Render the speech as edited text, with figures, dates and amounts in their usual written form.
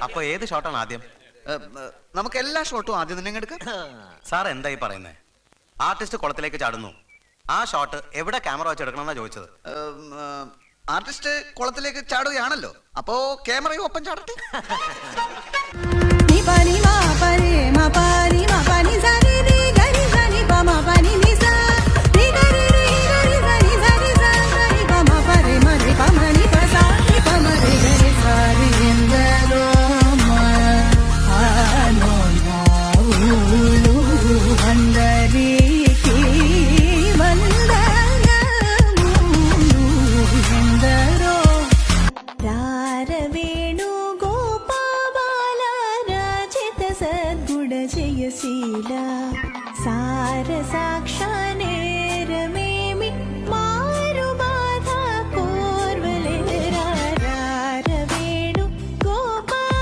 അപ്പൊ ഏത് ഷോട്ടാണ് ആദ്യം? നമുക്ക് എല്ലാ ഷോട്ടും ആദ്യം തന്നെ എടുക്കാം. സാർ എന്തായി പറയുന്നേ? ആർട്ടിസ്റ്റ് കുളത്തിലേക്ക് ചാടുന്നു, ആ ഷോട്ട് എവിടെ ക്യാമറ വെച്ച് എടുക്കണമെന്നാ ചോദിച്ചത്. ആർട്ടിസ്റ്റ് കുളത്തിലേക്ക് ചാടുകയാണല്ലോ, അപ്പോ ക്യാമറയും ഒപ്പം ചാടട്ടെ. जयशीला सार साक्षानेरमे